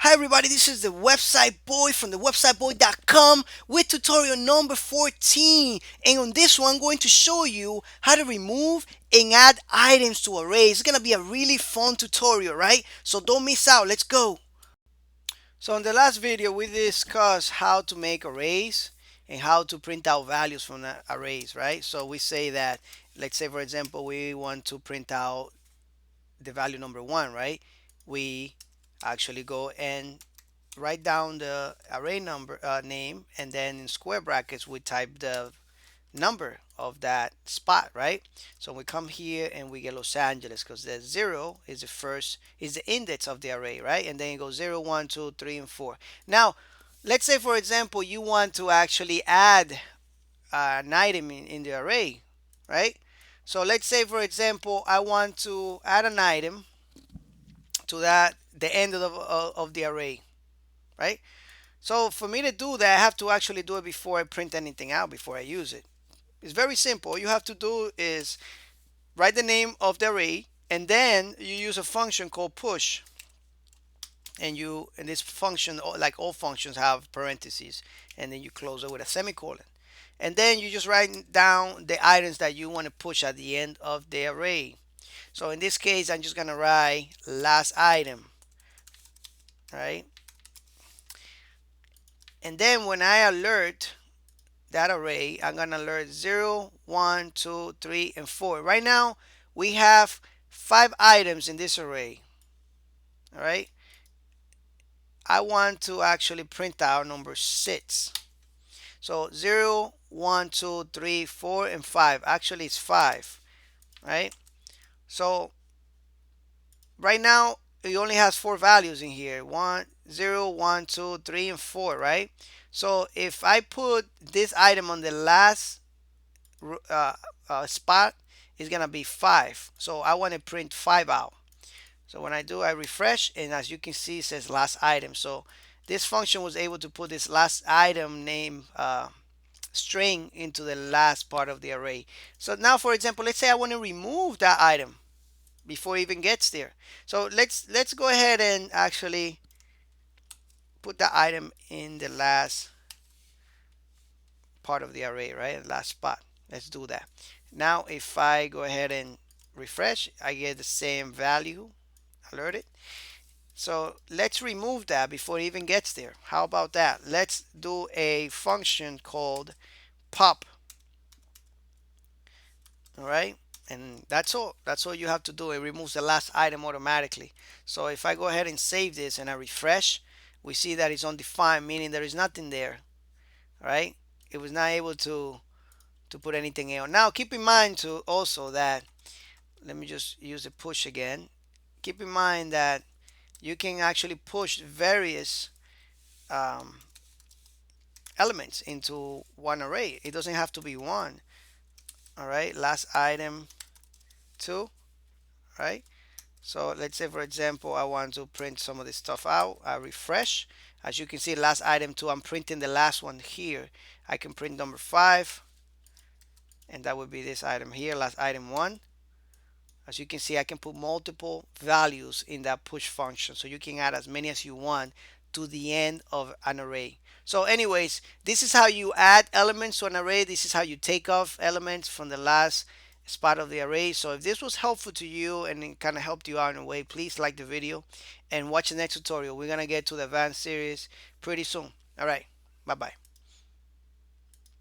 Hi everybody, this is the website boy from the websiteboy.com with tutorial number 14. And on this one, I'm going to show you how to remove and add items to arrays. It's going to be a really fun tutorial, right? So don't miss out. Let's go. So in the last video, we discussed how to make arrays and how to print out values from the arrays, right? So we say that, let's say for example, we want to print out the value number 1, right? We actually go and write down the array number name, and then in square brackets we type the number of that spot, right? So we come here and we get Los Angeles because the 0 is the index of the array, right? And then you go 0 1 2 3 and 4. Now let's say for example you want to actually add an item in the array, right? So let's say for example I want to add an item to the end of the array, right? So for me to do that, I have to actually do it before I print anything out, before I use it. It's very simple. All you have to do is write the name of the array, and then you use a function called push. And this function, like all functions, have parentheses, and then you close it with a semicolon. And then you just write down the items that you want to push at the end of the array. So in this case, I'm just gonna write last item, right? And then when I alert that array, I'm gonna alert 0 1 2 3 and 4. Right now we have 5 items in this array. All right, I want to actually print out number 6. So 0 1 2 3 4 and 5. Actually it's 5, right? So right now it only has 4 values in here: 1 0 1 2 3 and 4, right? So if I put this item on the last spot, is gonna be 5. So I want to print 5 out. So when I do, I refresh, and as you can see, it says last item. So this function was able to put this last item name string into the last part of the array. So now for example, let's say I want to remove that item before it even gets there. So let's go ahead and actually put that item in the last part of the array, right? The last spot. Let's do that. Now if I go ahead and refresh, I get the same value alerted. So let's remove that before it even gets there. How about that? Let's do a function called pop. All right, and that's all you have to do. It removes the last item automatically. So if I go ahead and save this and I refresh, we see that it's undefined, meaning there is nothing there. All right, it was not able to put anything in. Now keep in mind too also that, let me just use the push again. Keep in mind that you can actually push various um, elements into one array. It doesn't have to be one. All right, last item 2, right? So let's say for example I want to print some of this stuff out. I refresh. As you can see, last item 2, I'm printing the last one here. I can print number 5, and that would be this item here, last item 1. As you can see, I can put multiple values in that push function, so you can add as many as you want to the end of an array. So anyways, this is how you add elements to an array. This is how you take off elements from the last spot of the array. So if this was helpful to you and it kind of helped you out in a way, please like the video and watch the next tutorial. We're gonna get to the advanced series pretty soon. All right, bye bye.